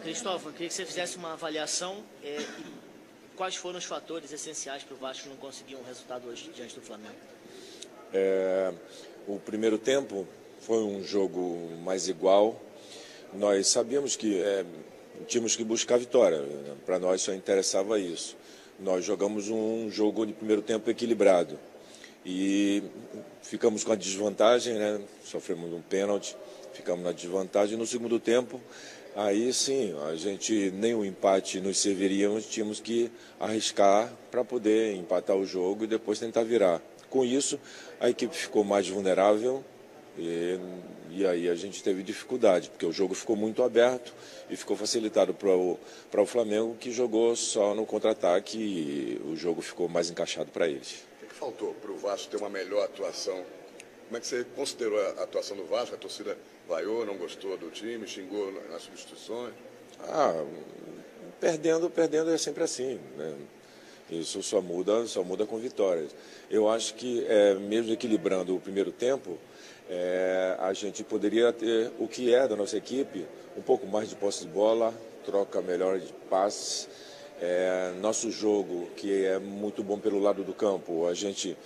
Cristóvão, eu queria que você fizesse uma avaliação e quais foram os fatores essenciais para o Vasco não conseguir um resultado hoje diante do Flamengo. O primeiro tempo foi um jogo mais igual. Nós sabíamos que tínhamos que buscar a vitória. Para nós só interessava isso. Nós jogamos um jogo de primeiro tempo equilibrado e ficamos com a desvantagem, né? Sofremos um pênalti, ficamos na desvantagem. No segundo tempo, aí sim, a gente nem o empate nos serviria, tínhamos que arriscar para poder empatar o jogo e depois tentar virar. Com isso, a equipe ficou mais vulnerável e aí a gente teve dificuldade, porque o jogo ficou muito aberto e ficou facilitado para o Flamengo, que jogou só no contra-ataque e o jogo ficou mais encaixado para eles. O que faltou para o Vasco ter uma melhor atuação? Como é que você considerou a atuação do Vasco? A torcida vaiou, não gostou do time, xingou nas substituições? Perdendo é sempre assim, né? Isso só muda com vitórias. Eu acho que, mesmo equilibrando o primeiro tempo, a gente poderia ter o que é da nossa equipe, um pouco mais de posse de bola, troca melhor de passes. Nosso jogo, que é muito bom pelo lado do campo, a gente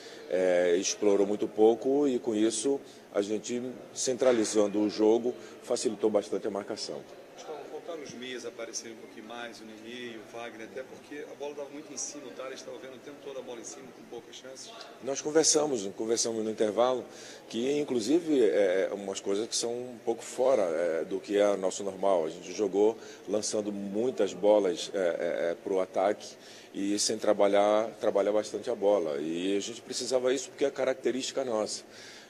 explorou muito pouco e, com isso, a gente, centralizando o jogo, facilitou bastante a marcação. Faltaram os meias aparecerem um pouquinho mais, o Nenê, o Wagner, até porque a bola estava muito em cima, o Thales estava vendo o tempo todo a bola em cima, com poucas chances. Nós conversamos no intervalo, que inclusive umas coisas que são um pouco fora do que é nosso normal. A gente jogou lançando muitas bolas para o ataque e sem trabalhar bastante a bola. E a gente precisava isso porque é característica nossa.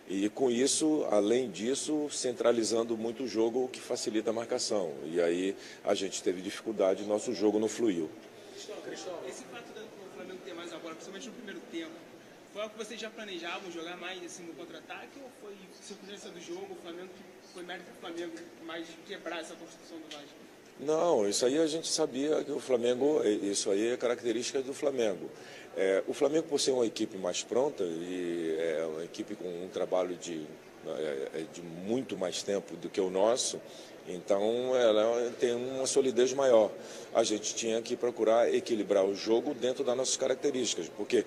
E com isso, além disso, centralizando muito o jogo, o que facilita a marcação. E aí a gente teve dificuldade, nosso jogo não fluiu. Cristóvão, esse fato do Flamengo ter mais a bola, principalmente no primeiro tempo, foi algo que vocês já planejavam, jogar mais assim no contra-ataque, ou foi circunstância do jogo, o Flamengo, foi mérito do Flamengo mais quebrar essa construção do Vasco? Não, isso aí a gente sabia que o Flamengo, isso aí é característica do Flamengo. O Flamengo, por ser uma equipe mais pronta e é uma equipe com um trabalho de muito mais tempo do que o nosso, então ela tem uma solidez maior. A gente tinha que procurar equilibrar o jogo dentro das nossas características, porque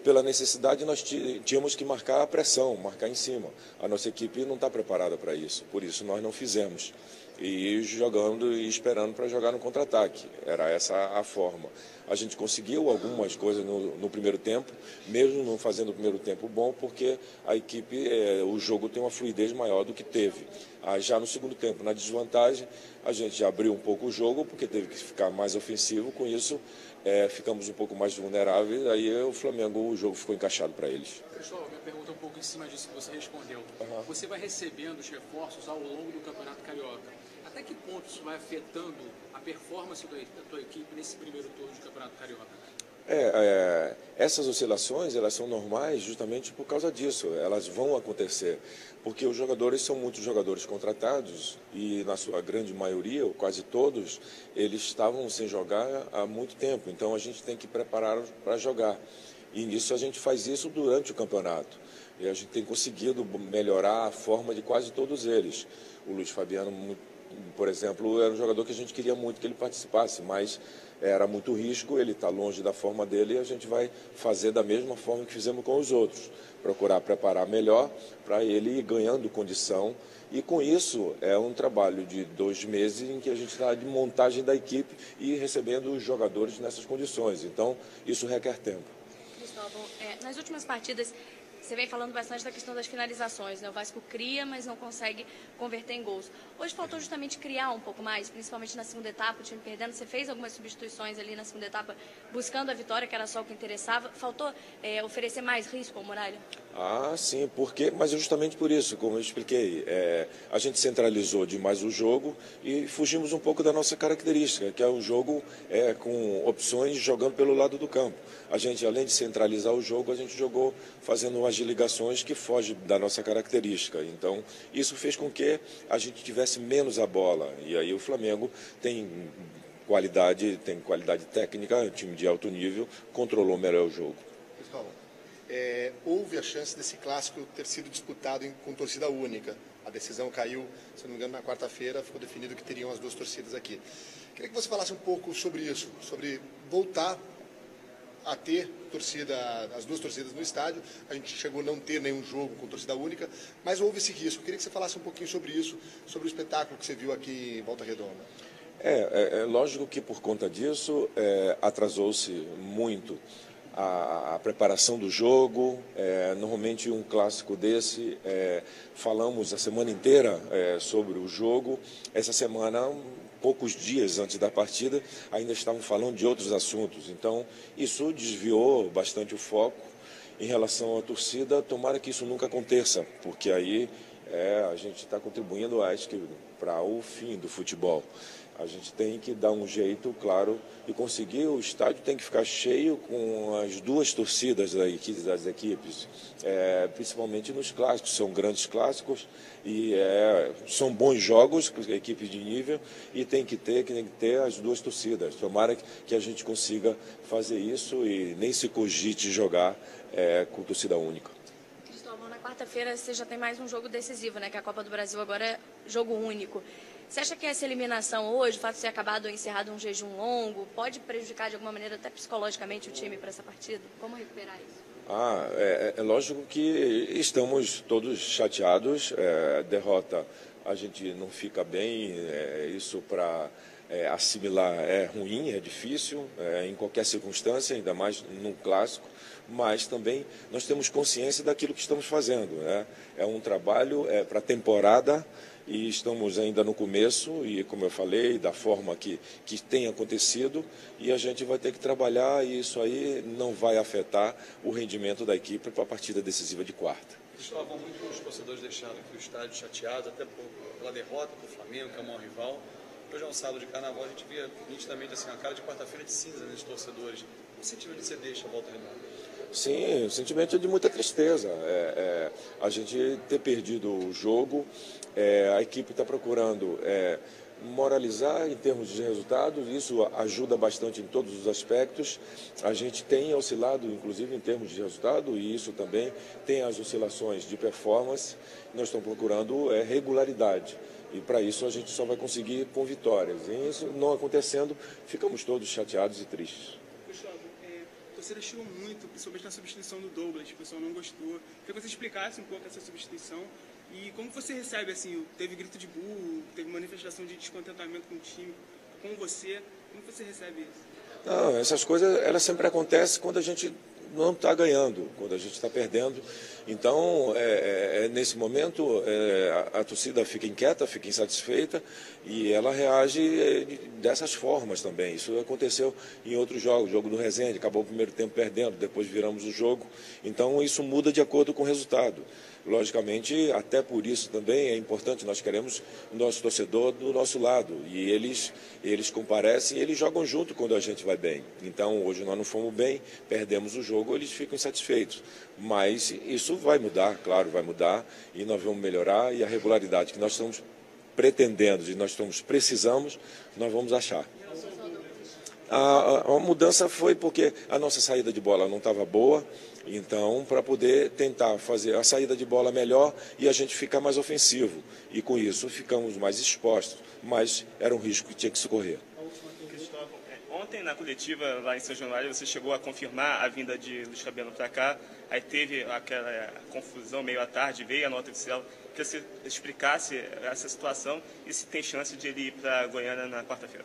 pela necessidade nós tínhamos que marcar a pressão, marcar em cima. A nossa equipe não está preparada para isso, por isso nós não fizemos. E jogando e esperando para jogar no contra-ataque. Era essa a forma. A gente conseguiu algumas coisas no primeiro tempo, mesmo não fazendo o primeiro tempo bom, porque a equipe, o jogo tem uma fluidez maior do que teve. Já no segundo tempo, na desvantagem, a gente já abriu um pouco o jogo, porque teve que ficar mais ofensivo. Com isso, ficamos um pouco mais vulneráveis. Aí o Flamengo, o jogo ficou encaixado para eles. Pessoal, minha pergunta é um pouco em cima disso que você respondeu. Você vai recebendo os reforços ao longo do Campeonato Carioca. Até que ponto isso vai afetando a performance da tua equipe nesse primeiro turno de Campeonato Carioca? Essas oscilações, elas são normais justamente por causa disso. Elas vão acontecer, porque os jogadores são muitos jogadores contratados e, na sua grande maioria, ou quase todos, eles estavam sem jogar há muito tempo. Então, a gente tem que preparar para jogar. E nisso a gente faz isso durante o campeonato. E a gente tem conseguido melhorar a forma de quase todos eles. O Luiz Fabiano, por exemplo, era um jogador que a gente queria muito que ele participasse, mas era muito risco, ele está longe da forma dele e a gente vai fazer da mesma forma que fizemos com os outros. Procurar preparar melhor para ele ir ganhando condição. E com isso é um trabalho de 2 meses em que a gente está de montagem da equipe e recebendo os jogadores nessas condições. Então, isso requer tempo. Cristóvão, nas últimas partidas, você vem falando bastante da questão das finalizações, né? O Vasco cria, mas não consegue converter em gols. Hoje faltou justamente criar um pouco mais, principalmente na segunda etapa, o time perdendo. Você fez algumas substituições ali na segunda etapa, buscando a vitória, que era só o que interessava. Faltou oferecer mais risco ao Muralha? Sim, mas é justamente por isso, como eu expliquei, a gente centralizou demais o jogo e fugimos um pouco da nossa característica, que é um jogo com opções jogando pelo lado do campo. A gente, além de centralizar o jogo, a gente jogou fazendo umas ligações que fogem da nossa característica. Então, isso fez com que a gente tivesse menos a bola. E aí o Flamengo tem qualidade técnica, um time de alto nível, controlou melhor o jogo. Pessoal, houve a chance desse clássico ter sido disputado com torcida única. A decisão caiu, se não me engano, na quarta-feira, ficou definido que teriam as duas torcidas aqui. Queria que você falasse um pouco sobre isso, sobre voltar a ter as duas torcidas no estádio. A gente chegou a não ter nenhum jogo com torcida única, mas houve esse risco. Queria que você falasse um pouquinho sobre isso, sobre o espetáculo que você viu aqui em Volta Redonda. É lógico que por conta disso atrasou-se muito a preparação do jogo. Normalmente um clássico desse, falamos a semana inteira sobre o jogo. Essa semana, poucos dias antes da partida, ainda estavam falando de outros assuntos. Então, isso desviou bastante o foco em relação à torcida. Tomara que isso nunca aconteça, porque aí a gente está contribuindo, acho que, para o fim do futebol. A gente tem que dar um jeito, claro, e conseguir. O estádio tem que ficar cheio com as duas torcidas das equipes, principalmente nos clássicos. São grandes clássicos e são bons jogos para equipes de nível, e tem que ter as duas torcidas. Tomara que a gente consiga fazer isso e nem se cogite jogar com torcida única. Cristóvão, na quarta-feira você já tem mais um jogo decisivo, né? Que a Copa do Brasil agora é jogo único. Você acha que essa eliminação hoje, o fato de ter acabado ou encerrado um jejum longo, pode prejudicar de alguma maneira, até psicologicamente, o time para essa partida? Como recuperar isso? É lógico que estamos todos chateados. Derrota, a gente não fica bem. Isso para assimilar é ruim, é difícil, em qualquer circunstância, ainda mais num clássico. Mas também nós temos consciência daquilo que estamos fazendo. É um trabalho para a temporada. E estamos ainda no começo, e como eu falei, da forma que tem acontecido, e a gente vai ter que trabalhar, e isso aí não vai afetar o rendimento da equipe para a partida decisiva de quarta. Cristóvão, muitos torcedores deixaram aqui o estádio chateados, até pela derrota para o Flamengo, que é o maior rival. Hoje é um sábado de carnaval, a gente via nitidamente assim, a cara de quarta-feira de cinza nesses torcedores. O sentimento que você deixa a Volta Redonda? Sim, o sentimento é de muita tristeza. A gente ter perdido o jogo, a equipe está procurando moralizar em termos de resultados, isso ajuda bastante em todos os aspectos. A gente tem oscilado, inclusive, em termos de resultado, e isso também tem as oscilações de performance. Nós estamos procurando regularidade, e para isso a gente só vai conseguir com vitórias. E isso não acontecendo, ficamos todos chateados e tristes. A torcida chiou muito, principalmente na substituição do Douglas, o pessoal não gostou. Queria que você explicasse um pouco essa substituição e como você recebe, assim, teve grito de burro, teve manifestação de descontentamento com o time, com você, como você recebe isso? Não, essas coisas, elas sempre acontecem quando a gente não está ganhando, quando a gente está perdendo. Então, nesse momento, a torcida fica inquieta, fica insatisfeita, e ela reage dessas formas também. Isso aconteceu em outros jogos. O jogo do Resende, acabou o primeiro tempo perdendo, depois viramos o jogo. Então, isso muda de acordo com o resultado. Logicamente, até por isso também é importante, nós queremos o nosso torcedor do nosso lado, e eles comparecem, eles jogam junto quando a gente vai bem. Então, hoje nós não fomos bem, perdemos o jogo, eles ficam insatisfeitos. Mas isso vai mudar, claro, vai mudar, e nós vamos melhorar, e a regularidade que nós estamos pretendendo e nós precisamos, nós vamos achar. A mudança foi porque a nossa saída de bola não estava boa, então para poder tentar fazer a saída de bola melhor e a gente ficar mais ofensivo. E com isso ficamos mais expostos, mas era um risco que tinha que se correr. Ontem na coletiva lá em São Januário você chegou a confirmar a vinda de Luiz Fabiano para cá, aí teve aquela confusão meio à tarde, veio a nota oficial, que você explicasse essa situação e se tem chance de ele ir para Goiânia na quarta-feira.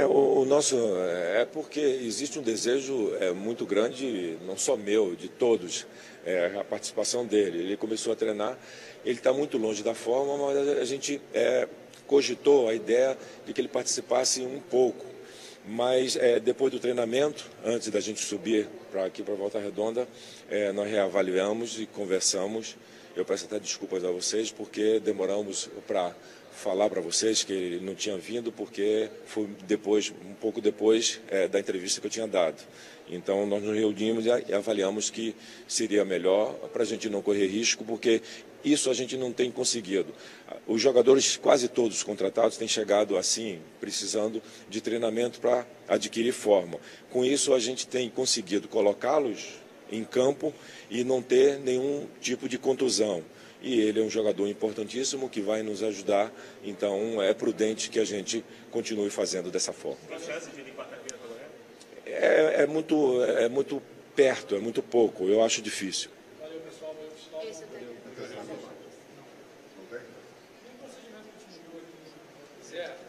O nosso porque existe um desejo muito grande, não só meu, de todos, a participação dele. Ele começou a treinar, ele está muito longe da forma, mas a gente cogitou a ideia de que ele participasse um pouco. Mas depois do treinamento, antes da gente subir aqui para Volta Redonda, nós reavaliamos e conversamos. Eu peço até desculpas a vocês porque demoramos para falar para vocês que ele não tinha vindo, porque foi um pouco depois da entrevista que eu tinha dado. Então nós nos reunimos e avaliamos que seria melhor para a gente não correr risco, porque isso a gente não tem conseguido. Os jogadores, quase todos contratados, têm chegado assim, precisando de treinamento para adquirir forma. Com isso a gente tem conseguido colocá-los em campo e não ter nenhum tipo de contusão. e ele é um jogador importantíssimo que vai nos ajudar, então é prudente que a gente continue fazendo dessa forma. Tem chance de ir quarta-feira pelo menos? É muito perto, é muito pouco, eu acho difícil. Valeu, pessoal. Isso, eu tenho. Certo.